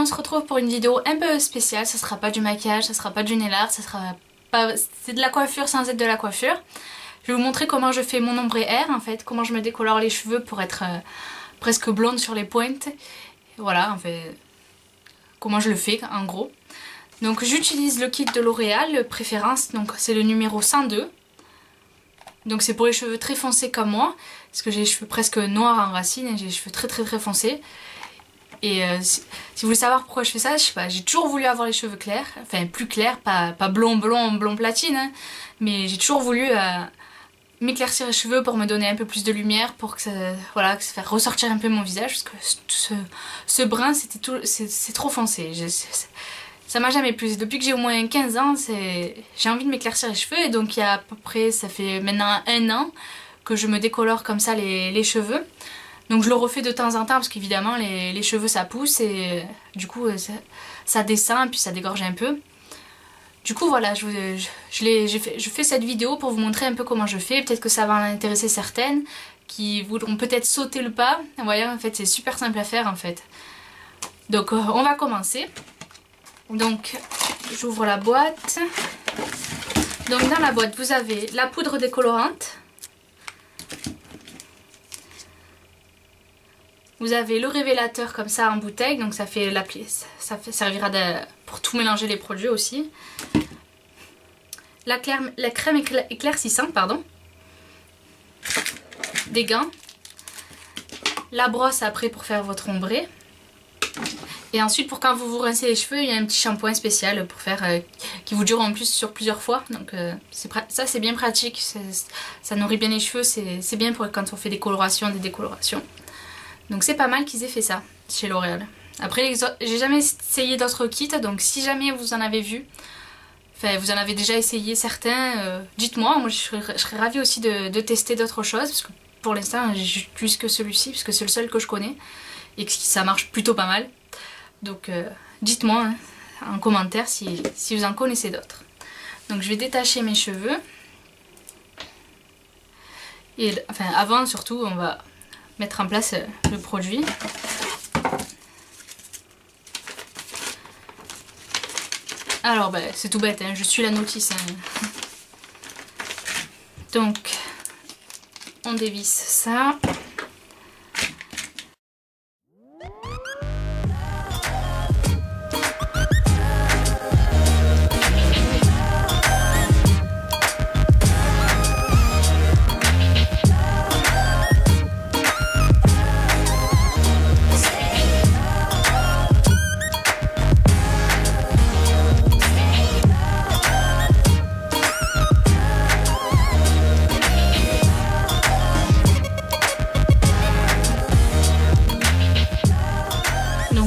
se retrouve pour une vidéo un peu spéciale. Ça sera pas du maquillage, ça sera pas du nail art, ça sera pas... c'est de la coiffure sans être de la coiffure. Je vais vous montrer comment je fais mon ombre et air en fait, comment je me décolore les cheveux pour être presque blonde sur les pointes. Voilà, en fait, comment je le fais en gros. Donc j'utilise le kit de L'Oréal, Préférence, donc c'est le numéro 102. Donc c'est pour les cheveux très foncés comme moi, parce que j'ai les cheveux presque noirs en racine et j'ai les cheveux très foncés. Et si vous voulez savoir pourquoi je fais ça, je sais pas, j'ai toujours voulu avoir les cheveux clairs, enfin plus clairs, pas blond platine, hein, mais j'ai toujours voulu m'éclaircir les cheveux pour me donner un peu plus de lumière, pour que ça, voilà, que ça fasse ressortir un peu mon visage, parce que ce brun c'est trop foncé. Ça m'a jamais plu. Depuis que j'ai au moins 15 ans, j'ai envie de m'éclaircir les cheveux, et donc il y a à peu près, ça fait maintenant 1 an que je me décolore comme ça les cheveux. Donc je le refais de temps en temps parce qu'évidemment les cheveux ça pousse et du coup ça descend et puis ça dégorge un peu. Du coup voilà, je fais cette vidéo pour vous montrer un peu comment je fais. Peut-être que ça va en intéresser certaines qui voudront peut-être sauter le pas. Vous voyez, en fait c'est super simple à faire en fait. Donc on va commencer. Donc j'ouvre la boîte. Donc dans la boîte vous avez la poudre décolorante. Vous avez le révélateur comme ça en bouteille, donc ça servira pour tout mélanger les produits aussi. La crème éclaircissante, pardon. Des gants. La brosse après pour faire votre ombré. Et ensuite pour quand vous vous rincez les cheveux, il y a un petit shampoing spécial pour faire qui vous dure en plus sur plusieurs fois. Donc ça c'est bien pratique, ça nourrit bien les cheveux, c'est bien pour quand on fait des colorations, des décolorations. Donc c'est pas mal qu'ils aient fait ça chez L'Oréal. Après j'ai jamais essayé d'autres kits, donc si jamais vous en avez vu, enfin vous en avez déjà essayé certains, dites-moi, moi je serais ravie aussi de tester d'autres choses, parce que pour l'instant j'utilise que celui-ci, parce que c'est le seul que je connais, et que ça marche plutôt pas mal. Donc dites-moi hein, en commentaire si vous en connaissez d'autres. Donc je vais détacher mes cheveux. Et enfin avant surtout on va mettre en place le produit. Alors bah, c'est tout bête, hein, je suis la notice. Hein. Donc on dévisse ça.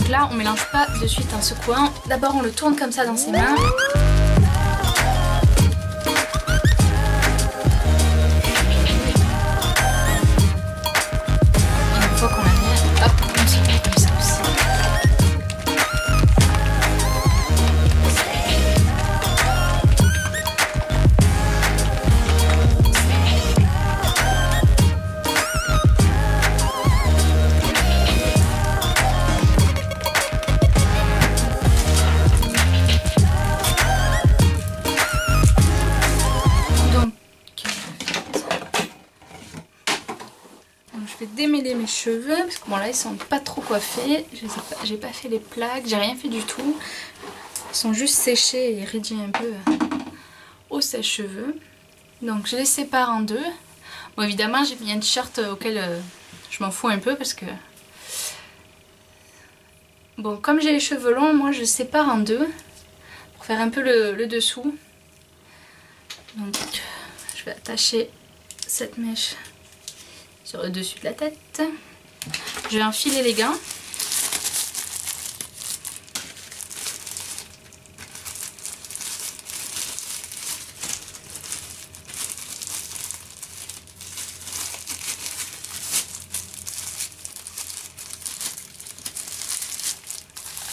Là on mélange pas de suite en secouant, d'abord on le tourne comme ça dans ses mains. Et une fois qu'on l'a mis, hop, on secoue comme ça aussi. Je vais démêler mes cheveux parce que bon là ils sont pas trop coiffés, j'ai pas fait les plaques, j'ai rien fait du tout. Ils sont juste séchés et raidis un peu au sèche-cheveux. Donc je les sépare en deux. Bon évidemment j'ai mis un t-shirt auquel je m'en fous un peu parce que... Bon comme j'ai les cheveux longs, moi je sépare en deux pour faire un peu le dessous. Donc je vais attacher cette mèche sur le dessus de la tête. Je vais enfiler les gants.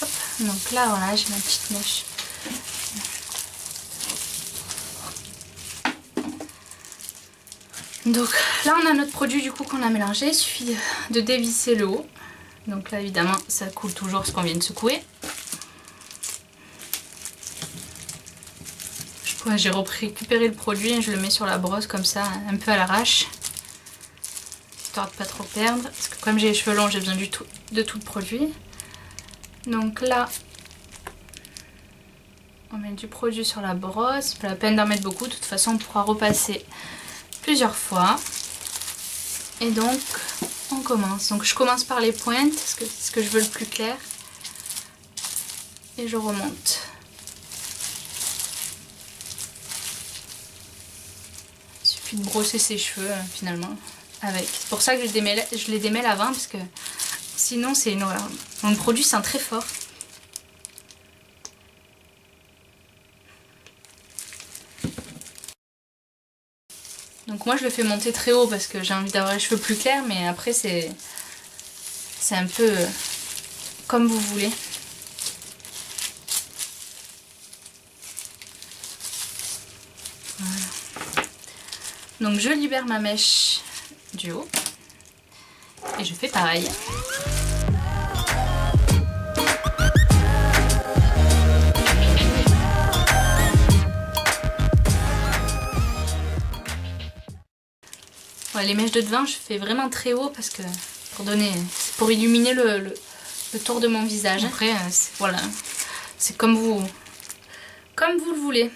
Hop. Donc là voilà, j'ai ma petite mèche. Donc là on a notre produit du coup qu'on a mélangé, il suffit de dévisser le haut. Donc là évidemment ça coule toujours ce qu'on vient de secouer. Ouais, j'ai récupéré le produit et je le mets sur la brosse comme ça, un peu à l'arrache. Histoire de pas trop perdre. Parce que comme j'ai les cheveux longs, j'ai besoin de tout le produit. Donc là, on met du produit sur la brosse. Pas la peine d'en mettre beaucoup. De toute façon, on pourra repasser plusieurs fois. Et donc, on commence. Donc je commence par les pointes, parce que c'est ce que je veux le plus clair. Et je remonte. Il suffit de brosser ses cheveux finalement avec. C'est pour ça que je les démêle avant, parce que sinon c'est une horreur. Le produit sent très fort. Donc moi je le fais monter très haut parce que j'ai envie d'avoir les cheveux plus clairs, mais après c'est un peu comme vous voulez. Voilà. Donc je libère ma mèche du haut et je fais pareil. Ouais, les mèches de devant je fais vraiment très haut parce que pour illuminer le tour de mon visage. Après voilà, c'est comme vous le voulez.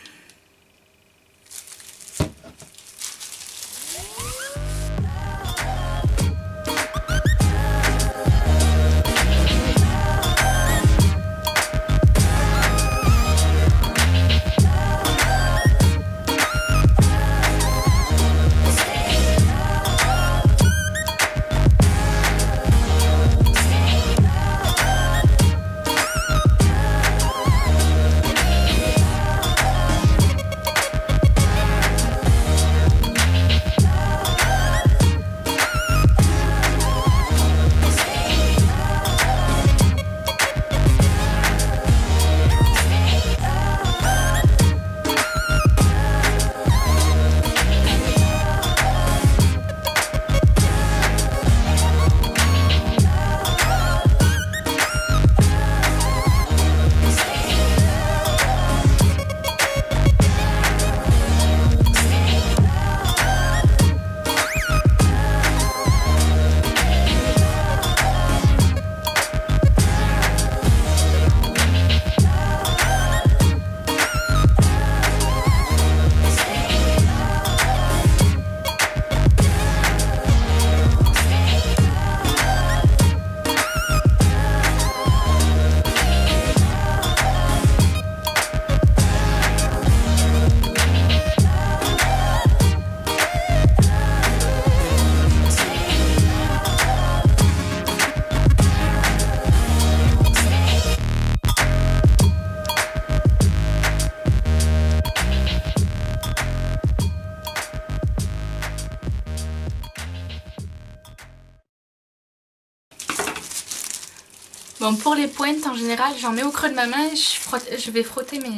Bon, pour les pointes, en général, j'en mets au creux de ma main et je vais frotter mes...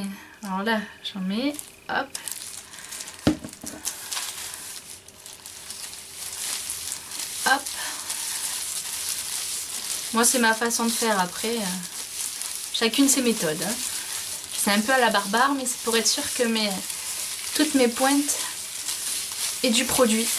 Alors là, j'en mets, hop. Hop. Moi, c'est ma façon de faire. Après, chacune ses méthodes. Hein. C'est un peu à la barbare, mais c'est pour être sûr que toutes mes pointes aient du produit.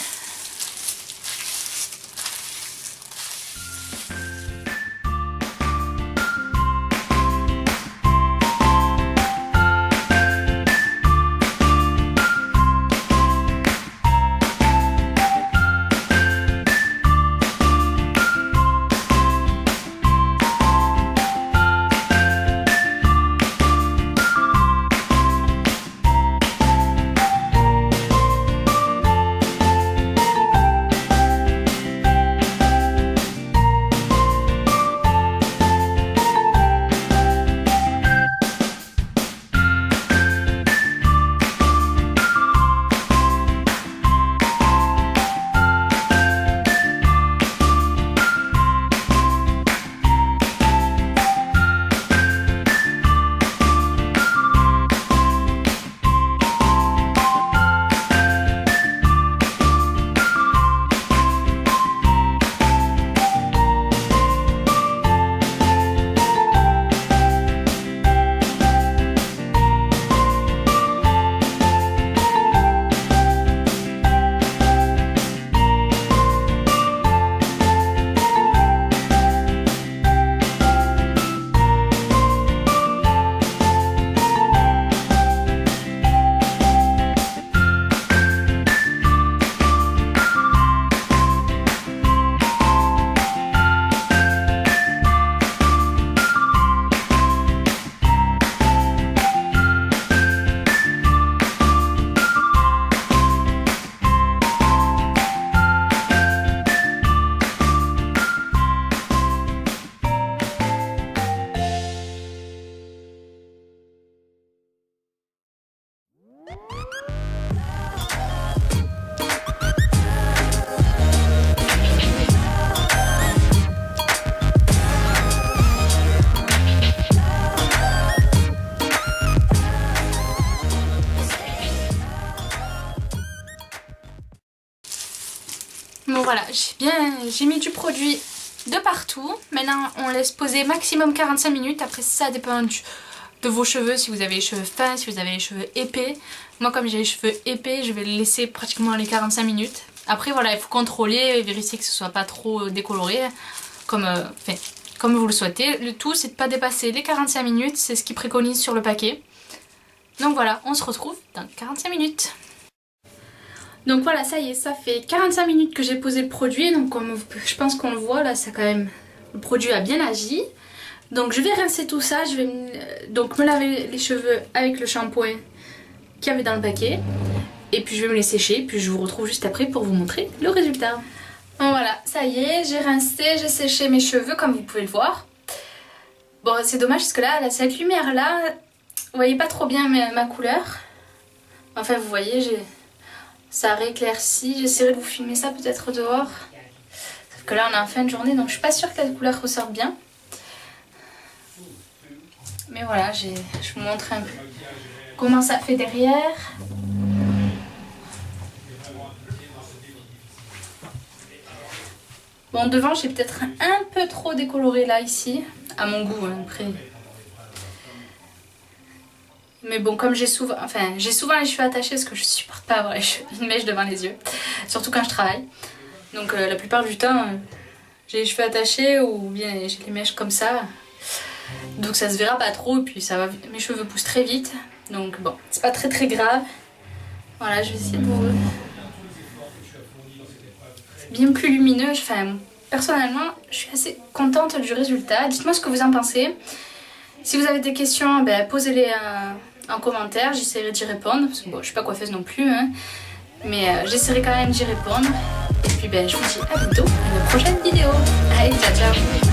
Bon voilà, j'ai mis du produit de partout. Maintenant on laisse poser maximum 45 minutes. Après ça dépend de vos cheveux, si vous avez les cheveux fins, si vous avez les cheveux épais. Moi comme j'ai les cheveux épais, je vais le laisser pratiquement les 45 minutes. Après voilà, il faut contrôler et vérifier que ce soit pas trop décoloré comme vous le souhaitez. Le tout c'est de pas dépasser les 45 minutes, c'est ce qu'ils préconisent sur le paquet. Donc voilà, on se retrouve dans 45 minutes. Donc voilà, ça y est, ça fait 45 minutes que j'ai posé le produit. Donc comme je pense qu'on le voit là, ça quand même, le produit a bien agi. Donc je vais rincer tout ça, je vais donc me laver les cheveux avec le shampoing qu'il y avait dans le paquet. Et puis je vais me les sécher, puis je vous retrouve juste après pour vous montrer le résultat. Donc voilà, ça y est, j'ai rincé, j'ai séché mes cheveux comme vous pouvez le voir. Bon c'est dommage parce que là cette lumière là, vous voyez pas trop bien ma couleur. Enfin vous voyez, ça a rééclairci, j'essaierai de vous filmer ça peut-être dehors. Sauf que là on est en fin de journée donc je suis pas sûre que la couleur ressorte bien. Mais voilà, je vous montre un peu comment ça fait derrière. Bon devant j'ai peut-être un peu trop décoloré là ici, à mon goût hein, après. Mais bon comme j'ai souvent les cheveux attachés parce que je supporte pas avoir une mèche devant les yeux. Surtout quand je travaille. Donc la plupart du temps j'ai les cheveux attachés ou bien j'ai les mèches comme ça. Donc ça se verra pas trop et puis mes cheveux poussent très vite. Donc bon c'est pas très grave. Voilà je vais essayer de vous... C'est bien plus lumineux. Personnellement je suis assez contente du résultat. Dites-moi ce que vous en pensez. Si vous avez des questions, posez-les en commentaire, j'essaierai d'y répondre. Parce que bon, je suis pas coiffeuse non plus, hein, mais j'essaierai quand même d'y répondre. Et puis je vous dis à bientôt pour une prochaine vidéo. Allez, ciao ciao.